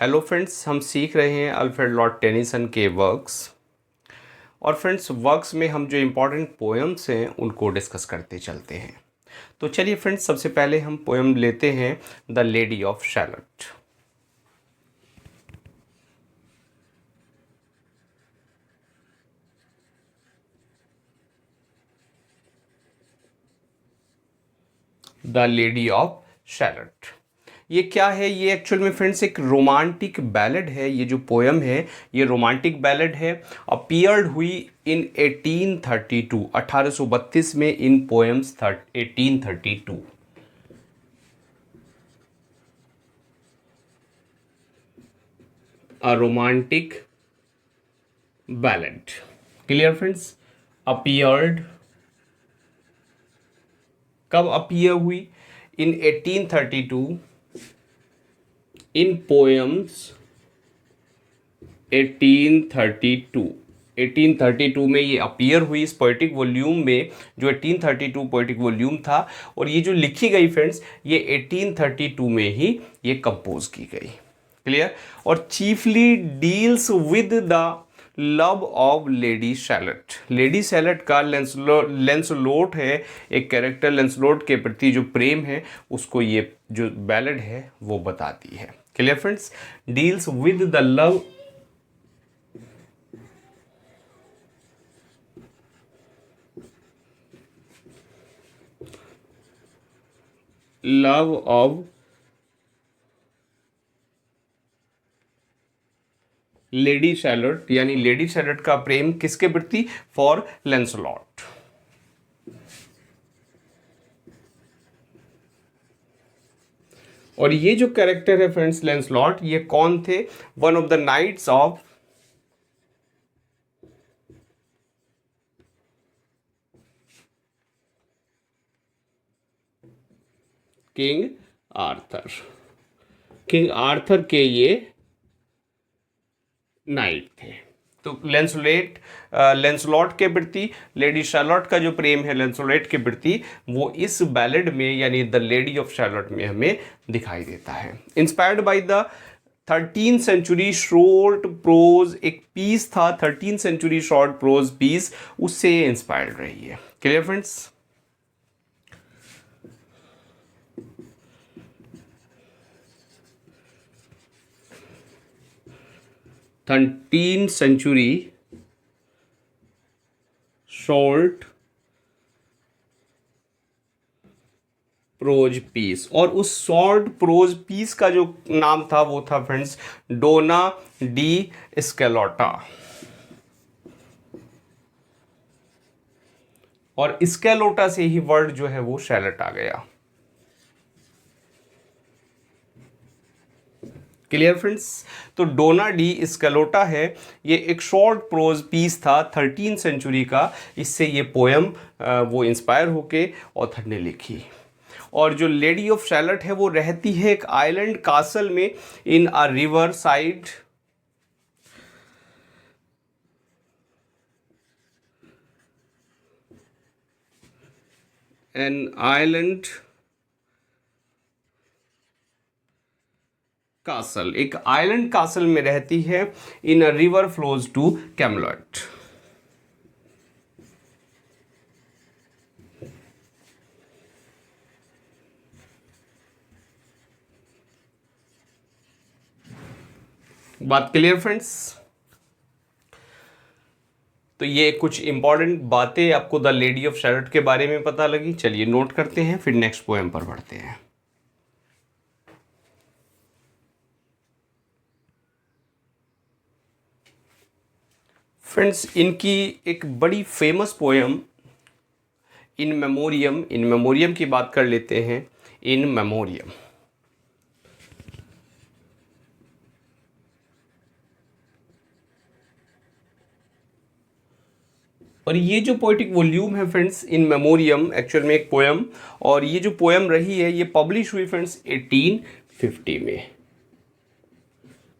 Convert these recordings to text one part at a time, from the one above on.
Hello friends, हम सीख रहे हैं अल्फ्रेड लॉर्ड टेनिसन के वर्क्स। और फ्रेंड्स, वर्क्स में हम जो इम्पोर्टेंट पोएम्स हैं उनको डिस्कस करते चलते हैं। तो चलिए फ्रेंड्स, सबसे पहले हम पोएम लेते हैं the lady of Shalott. The lady of Shalott ये क्या है? ये एक्चुअल में फ्रेंड्स एक रोमांटिक बैलेड है। ये जो पोएम है ये रोमांटिक बैलेड है। अपीयर्ड हुई इन 1832, 1832 में in poems 1832। A romantic ballad. Clear friends? Appeared, कब अपीयर हुई? In 1832 in poems 1832। 1832 में ये अपीयर हुई इस पोएटिक वॉल्यूम में, जो 1832 पोएटिक वॉल्यूम था। और ये जो लिखी गई फ्रेंड्स, ये 1832 में ही ये कंपोज की गई। क्लियर? और chiefly deals with the love of lady Shalott. Lady Shalott का लेंसलोट है, एक कैरेक्टर लेंसलोट के प्रति जो प्रेम है उसको ये जो बैलेड है वो बताती है। Clear friends? Deals with the love of lady Shalott, यानी लेडी शैलट का प्रेम किसके प्रति? For Lancelot. और ये जो कैरेक्टर है फ्रेंड्स लेंसलॉट, ये कौन थे? One of the knights of King Arthur. King Arthur के ये नाइट थे। तो लेंसलॉट के प्रति लेडी शार्लट का जो प्रेम है लेंसलॉट के प्रति, वो इस बैलेड में यानी द लेडी ऑफ शार्लट में हमें दिखाई देता है। Inspired by the 13th century short prose, एक पीस था 13th century short prose piece, उससे ये इंस्पायर्ड रही है। Clear friends? 13th century short prose piece. और उस शॉर्ट प्रोज पीस का जो नाम था वो था फ्रेंड्स डोना डी स्केलोटा। और स्केलोटा से ही वर्ड जो है वो शैलट आ गया। Clear friends? तो डोना डी स्केलोटा है, ये एक शॉर्ट प्रोज पीस था 13th सेंचुरी का। इससे ये पोएम वो इंस्पायर होके ऑथर ने लिखी। और जो लेडी ऑफ शैलट है वो रहती है एक आइलैंड कासल में in a river side. An island castle, एक आइलैंड कासल में रहती है in a river flows to Camelot. बात क्लियर फ्रेंड्स? तो ये कुछ इंपॉर्टेंट बातें आपको द लेडी ऑफ शैलट के बारे में पता लगी। चलिए नोट करते हैं, फिर नेक्स्ट पोएम पर बढ़ते हैं। फ्रेंड्स, इनकी एक बड़ी famous poem in memoriam, in memoriam की बात कर लेते हैं। इन मेमोरियम, और ये जो पोएटिक वॉल्यूम है फ्रेंड्स इन मेमोरियम, एक्चुअल में एक पोएम, और ये जो पोएम रही है ये पब्लिश हुई फ्रेंड्स 1850 में,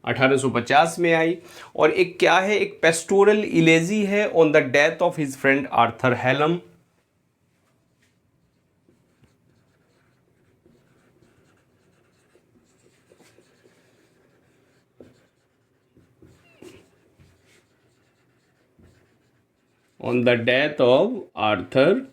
1850 में आई। और एक क्या है? एक पेस्टोरल इलेजी है on the death of his friend Arthur Hallam. On the death of Arthur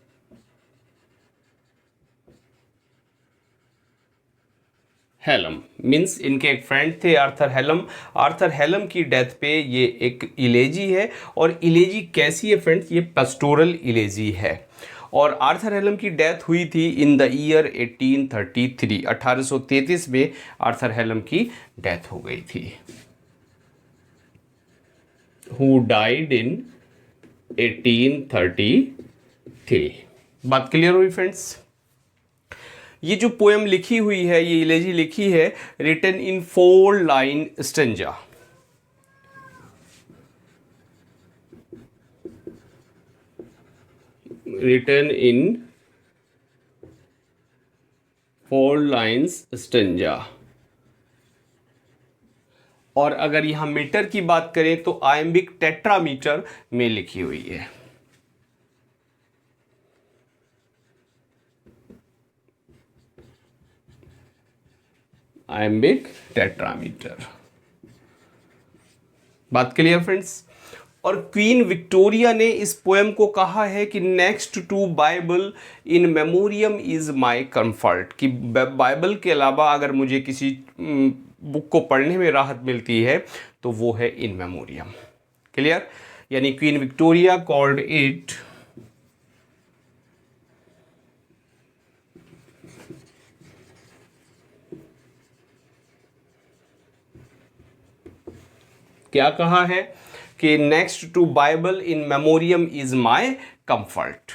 Hallam. Means इनके एक फ्रेंड थे आर्थर हेलम। आर्थर हेलम की डेथ पे ये एक इलेजी है, और इलेजी कैसी है फ्रेंड्स, ये पेस्टोरल इलेजी है। और आर्थर हेलम की डेथ हुई थी इन द ईयर 1833, 1833 में आर्थर हेलम की डेथ हो गई थी। Who died in 1833। बात क्लियर हुई फ्रेंड्स। ये जो पोएम लिखी हुई है, ये इलेजी लिखी है written in 4 line stanza. Written in 4 lines stanza. और अगर यहां मीटर की बात करें तो आयम्बिक टेट्रामीटर में लिखी हुई है। Iambic tetrameter. बात क्लियर फ्रेंड्स। और क्वीन विक्टोरिया ने इस पोएम को कहा है कि next to Bible In Memoriam is my comfort, कि बाइबल के अलावा अगर मुझे किसी बुक को पढ़ने में राहत मिलती है तो वो है इन मेमोरियम। क्लियर। यानी क्वीन विक्टोरिया कॉल्ड इट क्या कहा है कि next to Bible In Memoriam is my comfort.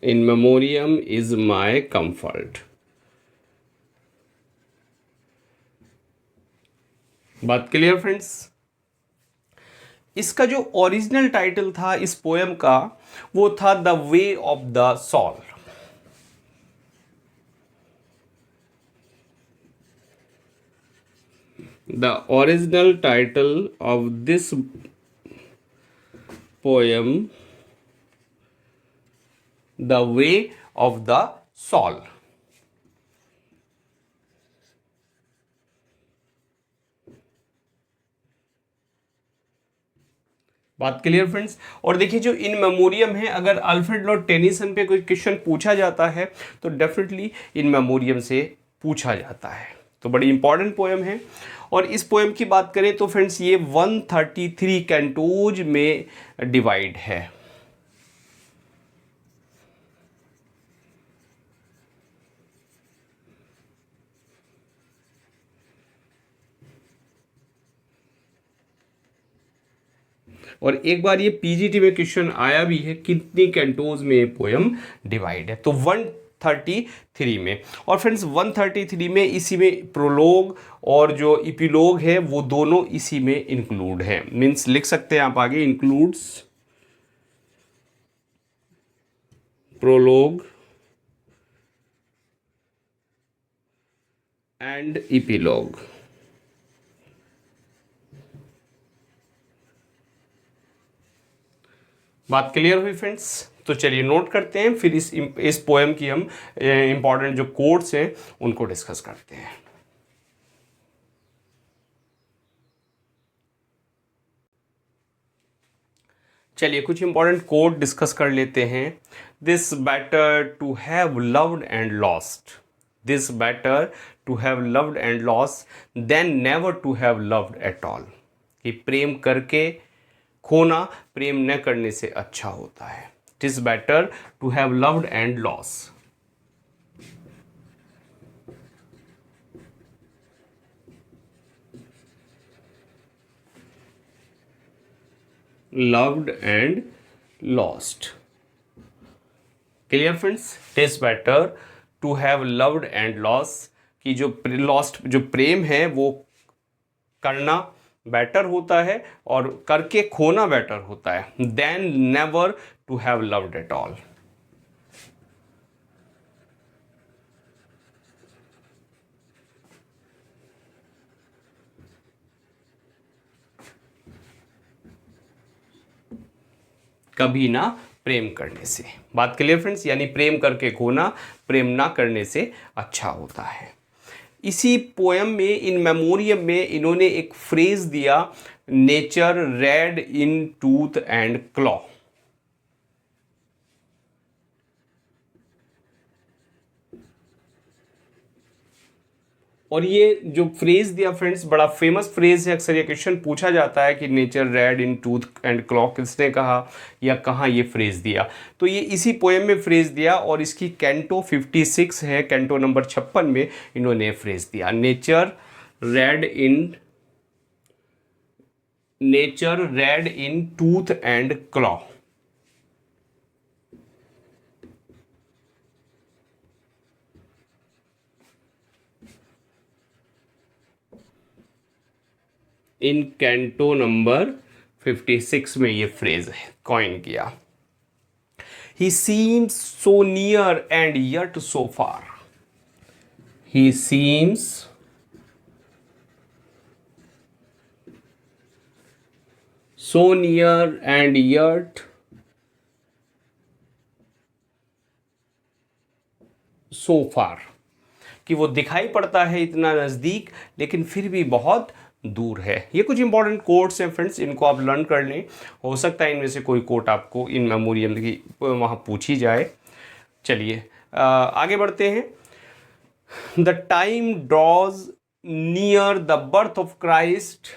In Memoriam is my comfort. बात क्लियर फ्रेंड्स। इसका जो ओरिजिनल टाइटल था इस पोएम का, वो था the way of the soul. The original title of this poem the way of the soul. बात clear friends. और देखिए जो इन मेमोरियम है, अगर अल्फ्रेड लॉर्ड टेनिसन पे कोई क्वेश्चन पूछा जाता है तो डेफिनेटली इन मेमोरियम से पूछा जाता है। तो बड़ी इंपॉर्टेंट पोएम है। और इस पोएम की बात करें तो फ्रेंड्स ये 133 कैंटोज में डिवाइड है। और एक बार ये पीजीटी में क्वेश्चन आया भी है, कितनी कैंटोज में ये पोएम डिवाइड है, तो 133 में। और फ्रेंड्स 133 में इसी में प्रोलोग और जो इपिलोग है वो दोनों इसी में इंक्लूड है। मीन्स लिख सकते हैं आप आगे, इंक्लूड्स प्रोलोग एंड इपिलोग। बात क्लियर हुई फ्रेंड्स। तो चलिए नोट करते हैं, फिर इस पोएम की हम इंपॉर्टेंट जो कोट्स हैं उनको डिस्कस करते हैं। चलिए कुछ इंपॉर्टेंट कोट डिस्कस कर लेते हैं। This better to have loved and lost. This better to have loved and lost than never to have loved at all. कि प्रेम करके खोना प्रेम न करने से अच्छा होता है। It is better to have loved and loss. Loved and lost. Clear friends. It is better to have loved and loss, कि जो लॉस्ट जो प्रेम है वो करना बेटर होता है और करके खोना बेटर होता है, than never to have loved at all. कभी ना प्रेम करने से। बात क्लियर फ्रेंड्स, यानी प्रेम करके खोना प्रेम ना करने से अच्छा होता है। इसी पोएम में, इन मेमोरियम में, इन्होंने एक फ्रेज दिया, nature red in tooth and claw. और ये जो फ्रेज दिया फ्रेंड्स, बड़ा फेमस फ्रेज है, अक्सर ये क्वेश्चन पूछा जाता है कि nature red in tooth and claw किसने कहा या कहाँ ये फ्रेज दिया। तो ये इसी पोएम में फ्रेज दिया, और इसकी कैंटो 56 है, कैंटो नंबर 56 में इन्होंने फ्रेज दिया, nature red in tooth and claw. In canto number 56 में ये फ्रेज है कॉइन किया। He seems so near and yet so far. He seems so near and yet so far, कि वो दिखाई पड़ता है इतना नज़दीक लेकिन फिर भी बहुत दूर है। ये कुछ इंपॉर्टेंट कोट्स हैं फ्रेंड्स, इनको आप लर्न कर लें। हो सकता है इनमें से कोई कोट आपको इन मेमोरियम की वहाँ पूछी जाए। चलिए आगे बढ़ते हैं। The time draws near the birth of Christ.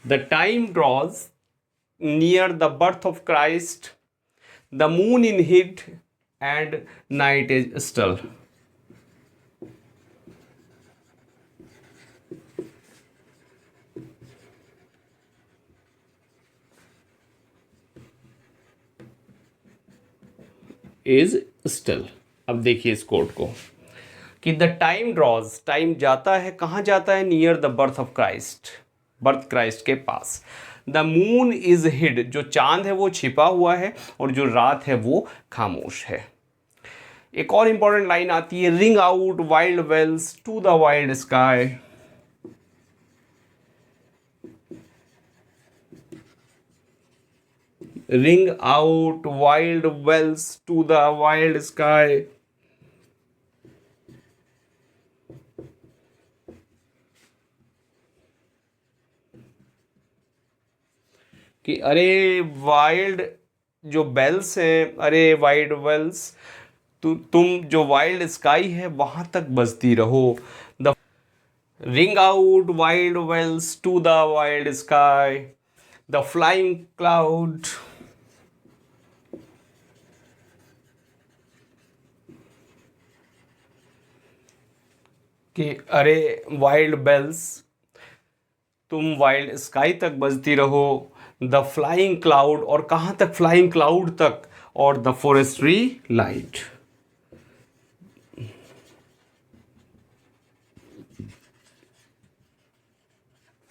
The time draws near the birth of Christ. The moon in hid and night is still. Is still. अब देखिए इस कोड को कि द टाइम ड्रॉज, टाइम जाता है, कहाँ जाता है, near the birth of Christ, birth Christ के पास। द मून इज हिड, जो चांद है वो छिपा हुआ है और जो रात है वो खामोश है। एक और इंपॉर्टेंट लाइन आती है, ring out wild bells to the wild sky. Ring out wild bells to the wild sky. कि अरे वाइल्ड जो बेल्स हैं, अरे वाइल्ड वेल्स, तुम जो वाइल्ड स्काई है वहां तक बजती रहो। The ring out wild bells to the wild sky, the flying cloud. कि अरे वाइल्ड बेल्स, तुम वाइल्ड स्काई तक बजती रहो। द फ्लाइंग क्लाउड, और कहाँ तक, फ्लाइंग क्लाउड तक, और द फॉरेस्ट्री लाइट।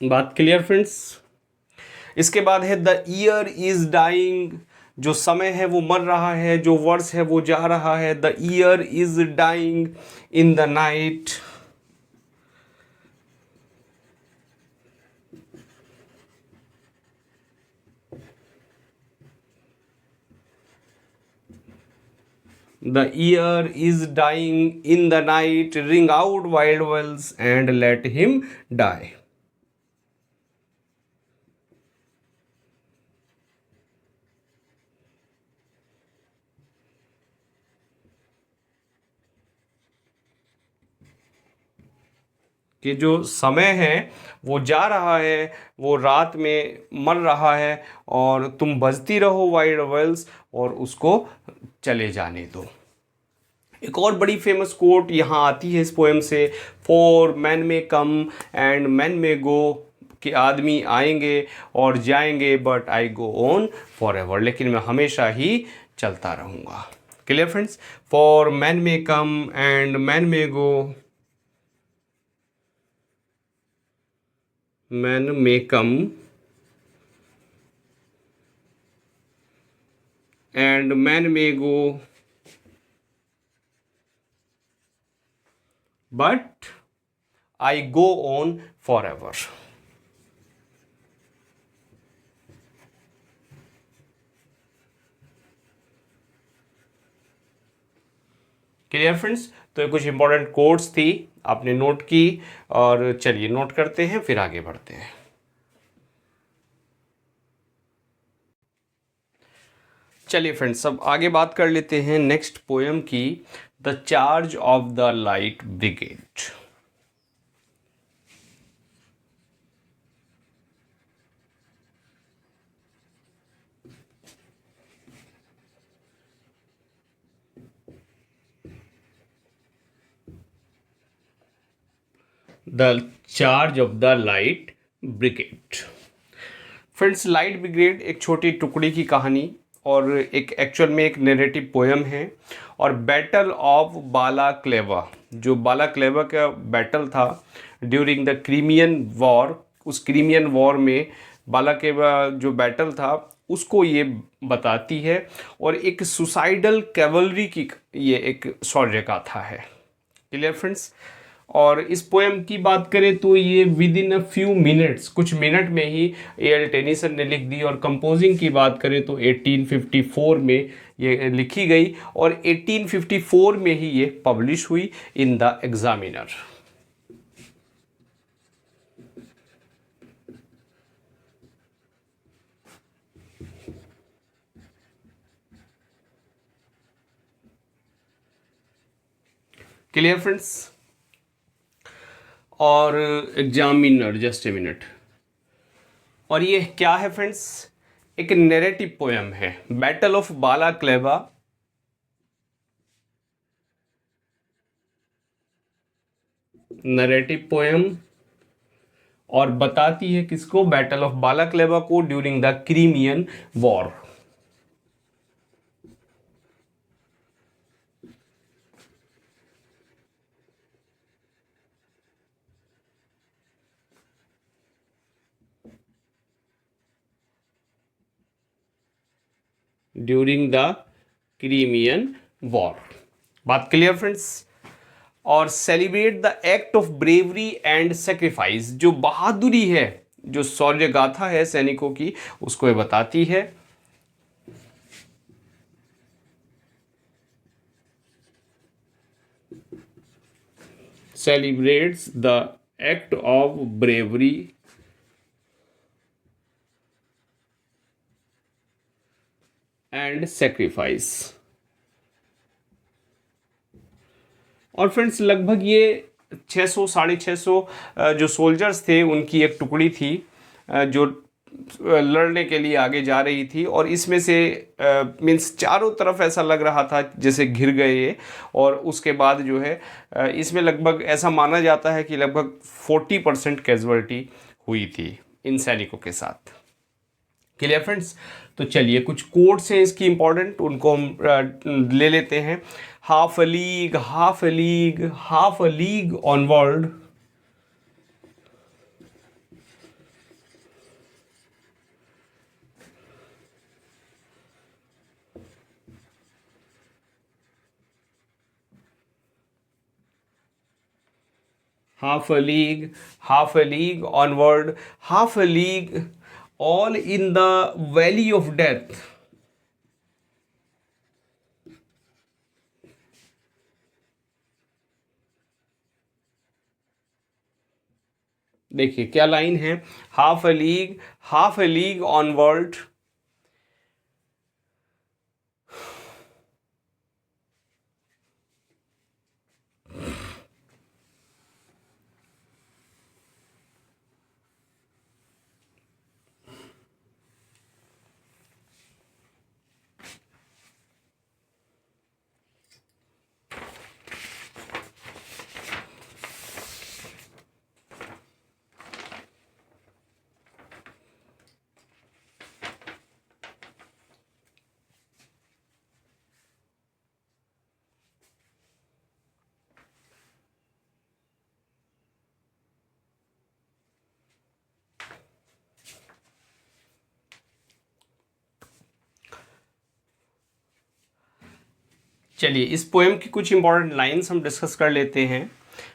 बात क्लियर फ्रेंड्स। इसके बाद है द ईयर इज डाइंग, जो समय है वो मर रहा है, जो वर्ष है वो जा रहा है। The year is dying in the night. The year is dying in the night, ring out wild wells and let him die. कि जो समय है वो जा रहा है, वो रात में मर रहा है, और तुम बजती रहो वाइल्ड वेल्स और उसको चले जाने दो। एक और बड़ी फेमस कोट यहाँ आती है इस पोएम से, फॉर मैन में कम एंड मैन में गो, कि आदमी आएंगे और जाएंगे but I go on for ever, लेकिन मैं हमेशा ही चलता रहूँगा। क्लियर फ्रेंड्स, फॉर मैन में कम एंड मैन में गो, मैन में कम and man may go, but I go on forever. Clear friends? तो ये कुछ इंपॉर्टेंट कोट्स थी, आपने नोट की, और चलिए नोट करते हैं फिर आगे बढ़ते हैं। चलिए फ्रेंड्स, अब आगे बात कर लेते हैं नेक्स्ट पोएम की, the charge of the light brigade. The charge of the light brigade. Friends, light brigade एक छोटी टुकड़ी की कहानी और एक एक्चुअल में एक नैरेटिव पोएम है। और बैटल ऑफ बालाक्लेवा, जो बालाक्लेवा का बैटल था ड्यूरिंग द क्रीमियन वॉर, उस क्रीमियन वॉर में बालाक्लेवा जो बैटल था उसको ये बताती है। और एक सुसाइडल कैवलरी की ये एक शौर्य गाथा है। Clear friends? और इस पोएम की बात करें तो ये with in a few minutes, कुछ मिनट में ही ए.एल. टेनीसन ने लिख दी। और कंपोजिंग की बात करें तो 1854 में ये लिखी गई और 1854 में ही ये पब्लिश हुई in the examiner. Clear friends? और एग्जामिनर, जस्ट ए मिनट। और ये क्या है फ्रेंड्स? एक नैरेटिव पोएम है, बैटल ऑफ बालाक्लेवा। नैरेटिव पोएम, और बताती है किसको? बैटल ऑफ बालाक्लेवा को during the Crimean war. During the Crimean war. बात क्लियर फ्रेंड्स? और celebrate the act of bravery and sacrifice, जो बहादुरी है, जो शौर्य गाथा है सैनिकों की, उसको ये बताती है। Celebrates the act of bravery and sacrifice. और फ्रेंड्स, लगभग ये 600 650 जो सोल्जर्स थे उनकी एक टुकड़ी थी जो लड़ने के लिए आगे जा रही थी। और इसमें से मीन्स चारों तरफ ऐसा लग रहा था जैसे घिर गए ये। और उसके बाद जो है इसमें लगभग ऐसा माना जाता है कि लगभग 40% कैजुअलिटी हुई थी इन सैनिकों के साथ। Clear friends? तो चलिए कुछ कोड्स हैं इसकी इंपॉर्टेंट, उनको हम ले लेते हैं। Half a league, half a league, half a league onward, half a league, half a league onward, half a league, all in the valley of death. देखिए क्या लाइन है, हाफ अ लीग ऑनवर्ड, चलिए इस poem की कुछ important lines हम discuss कर लेते हैं।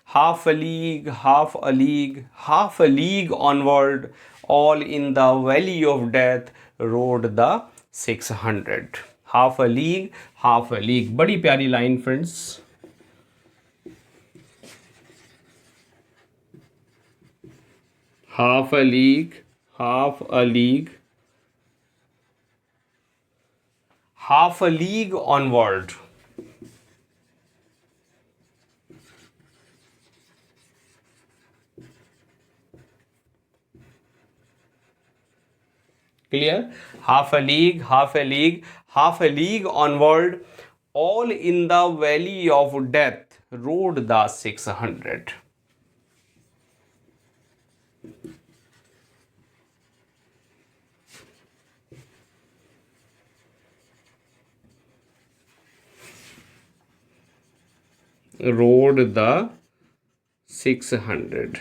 Half a league, half a league, half a league onward, all in the valley of death road the 600। Half a league, half a league, बड़ी प्यारी line friends. Half a league, half a league, half a league onward, clear. Half a league, half a league, half a league onward, all in the valley of death road the 600। Road the 600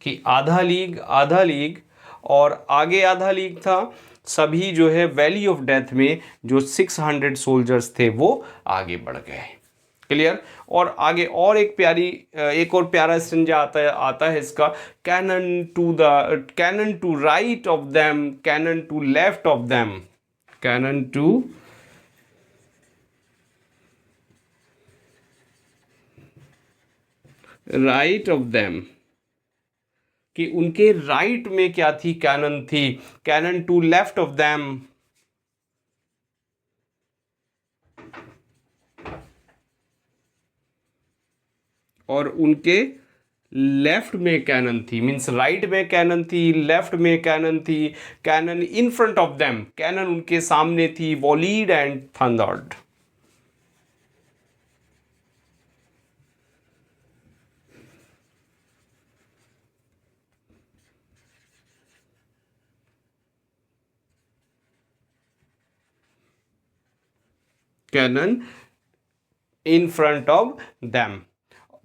कि आधा league, आधा league और आगे आधा league था, सभी जो है वैली ऑफ डेथ में जो 600 सोल्जर्स थे वो आगे बढ़ गए। क्लियर। और आगे और एक प्यारी एक और प्यारा संजय आता है इसका। Cannon to right of them, cannon to left of them, cannon to right of them, कि उनके राइट में क्या थी, कैनन थी। Cannon to left of them, और उनके लेफ्ट में कैनन थी, मीन्स राइट में कैनन थी, लेफ्ट में कैनन थी। Cannon in front of them, cannon उनके सामने थी। Volleyed and thundered, cannon in front of them,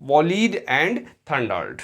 volleyed and thundered।